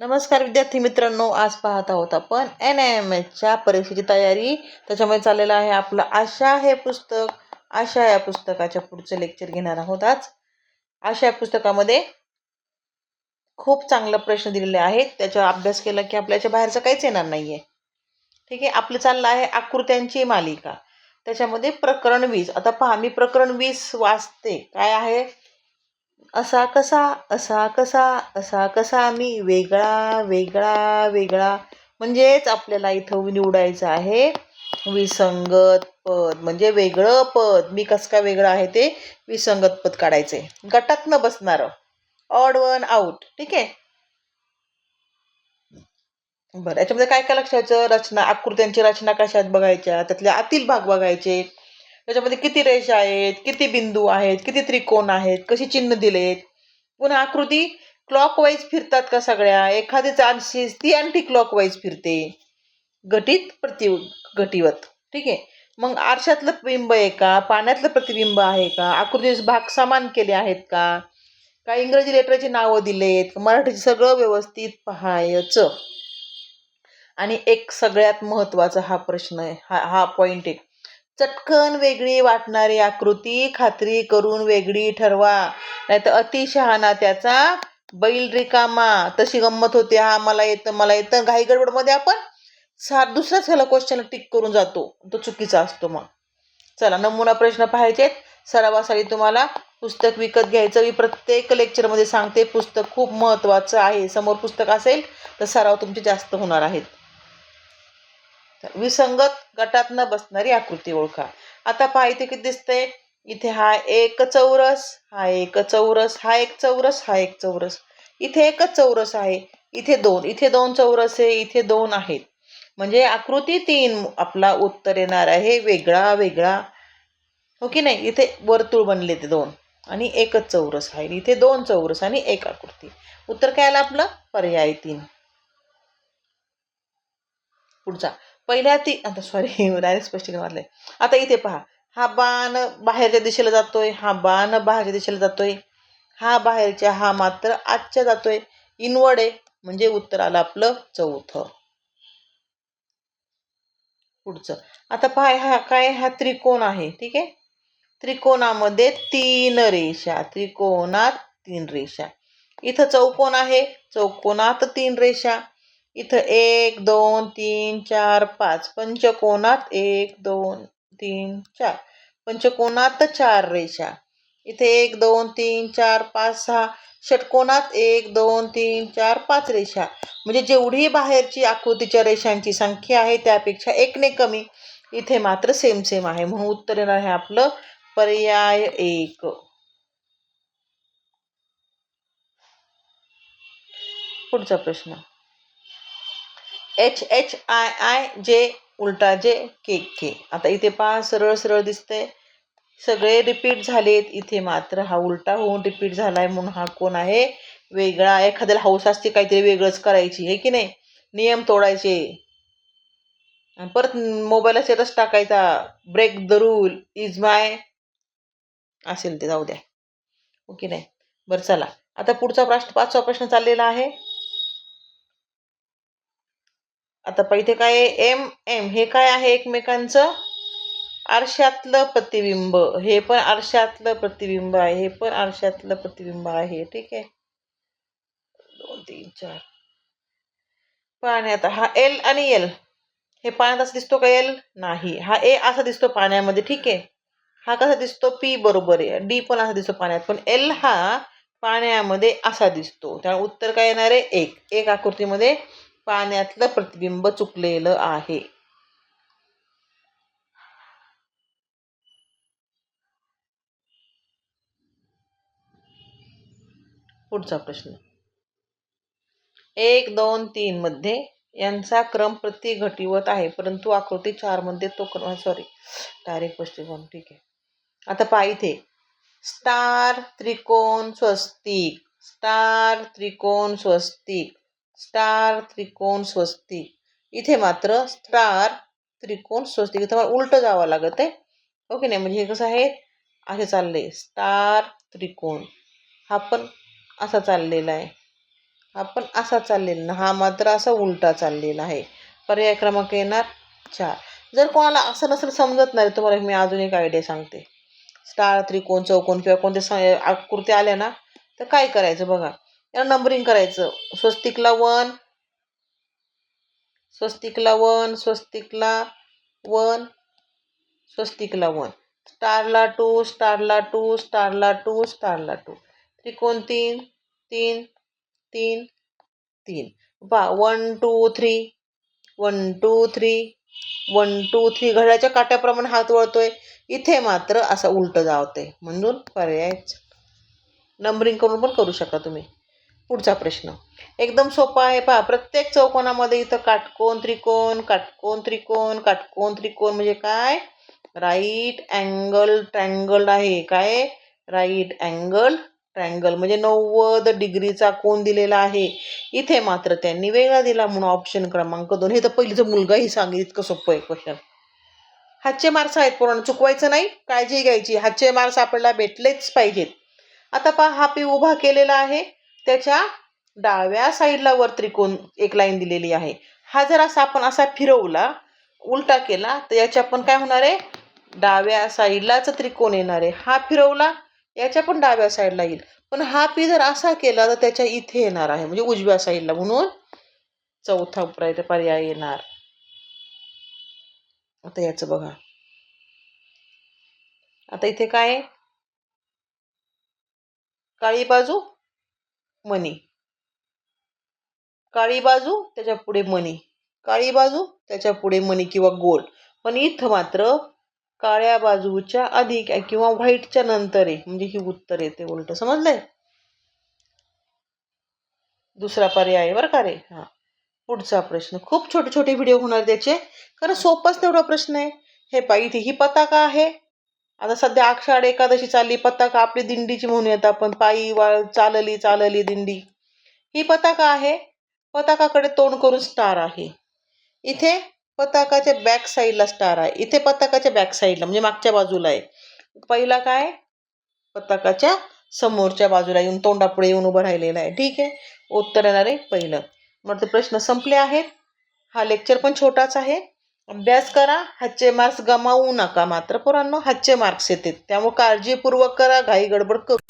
नमस्कार विद्यार्थी मित्रांनो, आज पाहत आहोत आपण NIMHच्या परीक्षेची तयारी. त्याच्यामध्ये चाललेलं आहे आपलं आशा हे पुस्तक. आशा या पुस्तकाच्या पुढचं लेक्चर घेणार आहोत आज. आशा या पुस्तकामध्ये खूप चांगले प्रश्न दिलेले आहेत. त्याचा अभ्यास केला की आपल्याच्या बाहेरचं काहीच येणार नाहीये. ठीक आहे, आपलं चाललं आहे आकृत्यांची मालिका. त्याच्यामध्ये प्रकरण 20. आता पहा, मी प्रकरण 20 वाचते. काय आहे? असा कसा असा कसा असा कसा मी वेगळा वेगळा वेगळा. म्हणजेच आपल्याला इथं निवडायचं आहे विसंगत पद, म्हणजे वेगळं पद. मी कसं काय वेगळं आहे ते विसंगत पद काढायचे, गटात न बसणार, ऑड वन आउट. ठीक आहे, बरं. याच्यामध्ये काय काय लक्षाचं? रचना, आकृत्यांची रचना कशात बघायच्या, त्यातले आतील भाग बघायचे, त्याच्यामध्ये किती रेषा आहेत, किती बिंदू आहेत, किती त्रिकोण आहेत, कशी चिन्ह दिलेत. पुन्हा आकृती क्लॉकवाईज फिरतात का सगळ्या, एखादीच आणशी ती अँटी क्लॉकवाईज फिरते, घटित प्रतिघटिवत. ठीक आहे, मग आरशातलं बिंब आहे का, पाण्यातलं प्रतिबिंब आहे का, आकृतीचे भाग समान केले आहेत का, काय इंग्रजी लेटरची नावं दिलेत, मराठीचे सगळं व्यवस्थित पाहायचं. आणि एक सगळ्यात महत्वाचा हा प्रश्न आहे, हा पॉइंट आहे. चटकन वेगळी वाटणारी आकृती खात्री करून वेगळी ठरवा, नाहीतर अतिशहाणा त्याचा बैल रिकामा. तशी गंमत होते, हा मला येतं घाई गडबडमध्ये आपण दुसऱ्याच ह्याला क्वेश्चन टिक करून जातो, तो चुकीचा असतो. मग चला, नमुना प्रश्न पाहायचेत. सरावासाठी तुम्हाला पुस्तक विकत घ्यायचं. मी प्रत्येक लेक्चरमध्ये सांगते, पुस्तक खूप महत्वाचं आहे. समोर पुस्तक असेल तर सराव तुमचे जास्त होणार आहेत. विसंगत गटात न बसणारी आकृती ओळखा. आता पहा, इथे किती दिसतंय? इथे हा एक चौरस, हा एक चौरस, हा एक चौरस, हा एक चौरस. इथे एकच चौरस आहे, इथे दोन चौरस आहे, इथे दोन आहेत. म्हणजे आकृती 3 आपला उत्तर येणार आहे वेगळा वेगळा. हो की नाही? इथे वर्तुळ बनले ते 2 आणि एकच चौरस आहे, इथे 2 चौरस आणि एक आकृती. उत्तर काय आलं आपलं? पर्याय 3. पुढचा पहिल्या आता सॉरी डायरेक्ट स्पष्टीकरण वाटलंय. आता इथे पहा, हा बाण बाहेरच्या दिशेला जातोय, हा बाण बाहेरच्या दिशेला जातोय, हा बाहेरच्या, हा मात्र आतच्या जातोय. इनवर्ड आहे, म्हणजे उत्तर आलं आपलं चौथं. पुढचं आता पहा, हा काय? हा त्रिकोण आहे. ठीक आहे, त्रिकोणामध्ये 3 रेषा, त्रिकोणात 3 रेषा. इथं चौकोन आहे, चौकोनात 3 रेषा. इथं 1 2 3 4 5. पंचकोनात 1 2 3 4. पंचकोनात 4 रेषा. इथे 1 2 3 4 5 6. षटकोनात 1 2 3 4 5 रेषा. म्हणजे जेवढी बाहेरची आकृतीच्या रेषांची संख्या आहे त्यापेक्षा 1 ने कमी. इथे मात्र सेम सेम आहे, म्हणून उत्तर येणार आहे आपलं पर्याय 1. पुढचा प्रश्न, HHII उलटा जे के. आता इथे पहा, सरळ सरळ दिसतंय, सगळे रिपीट झालेत. इथे मात्र हा उलटा होऊन रिपीट झालाय, म्हणून हा कोण आहे? वेगळा. एखाद्याला हौस असते काहीतरी वेगळंच करायची, हे की नाही, नियम तोडायचे, परत मोबाईलला स्टेटस टाकायचा, ब्रेक द रूल इज माय असेल ते, जाऊ द्या. ओके नाही, बरं चला. आता पुढचा प्रश्न, 5वा प्रश्न चाललेला आहे. आता पहिथे काय? एम हे काय आहे? एकमेकांचं आरशातलं प्रतिबिंब. हे पण आरशातलं प्रतिबिंब आहे, हे पण आरशातलं प्रतिबिंब आहे. ठीक आहे, 2 3 4. पाण्यात हा एल आणि एल, हे पाण्यात असं दिसतो का? एल नाही. हा ए असा दिसतो पाण्यामध्ये. ठीक आहे, हा कसा दिसतो? पी बरोबर आहे. डी पण असा दिसतो पाण्यात, पण एल हा पाण्यामध्ये असा दिसतो. त्यामुळे उत्तर काय येणार आहे? 1. एक आकृतीमध्ये पाण्यातलं प्रतिबिंब चुकलेलं आहे. पुढचा प्रश्न, 1 2 3 मध्ये यांचा क्रम प्रतिघटिवत आहे, परंतु आकृती 4 मध्ये तो क्रम, सॉरी डायरेक्ट स्पष्टीकरण. ठीक आहे, आता पहा, इथे स्टार त्रिकोण स्वस्तिक, स्टार त्रिकोण स्वस्तिक, स्टार त्रिकोण स्वस्तिक. इथे मात्र स्टार त्रिकोण स्वस्तिक, इथं मला उलट जावं लागत आहे. ओके नाही, म्हणजे हे कसं आहे? असे चालले, स्टार त्रिकोण, हा पण असा चाललेला आहे. हा पण असा चाललेला ना, हा मात्र असा उलटा चाललेला आहे. पर्याय क्रमांक येणार 4. जर कोणाला असं नसेल समजत नाही, तुम्हाला मी अजून एक आयडिया सांगते. स्टार, त्रिकोण, चौकोन किंवा कोणत्या आकृती आल्या ना, तर काय करायचं बघा, याला नंबरिंग करायचं. स्वस्तिकला 1, स्वस्तिकला 1, स्वस्तिकला 1, स्वस्तिकला 1, स्टारला 2, स्टारला 2, स्टारला 2, स्टारला 2, त्रिकोण 3, 3, 3, 3. पहा 1 2 3, 1 2 3, 1 2 3. घड्याच्या काट्याप्रमाणे हात वळतोय. इथे मात्र असं उलट जावतंय, म्हणून पर्याय नंबरिंग करून पण करू शकता तुम्ही. पुढचा प्रश्न एकदम सोपा आहे. पहा, प्रत्येक चौकोनामध्ये इथं काटकोन त्रिकोण, काटकोन त्रिकोण, काटकोन त्रिकोण म्हणजे काय, राईट अँगल ट्रँगल आहे. काय, राईट अँगल ट्रँगल म्हणजे 90 डिग्रीचा कोन दिलेला आहे. इथे मात्र त्यांनी वेगळा दिला, म्हणून ऑप्शन क्रमांक 2. हे तर पहिलीचं मुलगाही सांगेल, इतकं सोपं आहे क्वेश्चन. हातचे मार्क्स आहेत, पोरांनो चुकवायचं नाही, काळजी घ्यायची. हातचे मार्क्स आपल्याला भेटलेच पाहिजेत. आता पहा, हा पी उभा केलेला आहे, त्याच्या डाव्या साईडला वर त्रिकोण एक लाईन दिलेली आहे. हा जर असा आपण असा फिरवला, उलटा केला, तर याच्या पण काय होणार आहे, डाव्या साईडलाच त्रिकोण येणार आहे. हा फिरवला, याच्या पण डाव्या साईडला येईल. पण हा पी जर असा केला, तर त्याच्या इथे येणार आहे, म्हणजे उजव्या साईडला, म्हणून चौथा पर्याय येणार. आता याचं बघा, आता इथे काय आहे, काळी बाजू मनी, काळी बाजू त्याच्या पुढे मनी, काळी बाजू त्याच्या पुढे मनी किंवा गोल. पण इथं मात्र काळ्या बाजूच्या अधिक किंवा व्हाईटच्या नंतर आहे, म्हणजे ही उत्तर येते उलट. समजलंय? दुसरा पर्याय बरं का रे. हा, पुढचा प्रश्न खूप छोटे छोटे व्हिडिओ होणार त्याचे, कारण सोपाच तेवढा प्रश्न आहे. हे पाहिजे, इथे ही पताका आहे. आता सध्या आषाढ एकादशी चालली, पताका आपली दिंडीची म्हणूयात आपण, पायी चालली चालली दिंडी, ही पताका आहे. पताकाकडे तोंड करून स्टार आहे. इथे पताकाच्या बॅक साईडला स्टार आहे. इथे पताकाच्या बॅक साईडला म्हणजे मागच्या बाजूला आहे. पहिला काय, पताकाच्या समोरच्या बाजूला येऊन तोंडापुढे येऊन उभं राहिलेला आहे. ठीक आहे, उत्तर येणार आहे पहिलं. मग ते प्रश्न संपले आहेत. हा लेक्चर पण छोटाच आहे. अभ्यास करा, हातचे मार्क्स गमावू नका. मात्र पोरांनो, हातचे मार्क्स येतात, त्यामुळे काळजीपूर्वक करा, घाई गडबड करू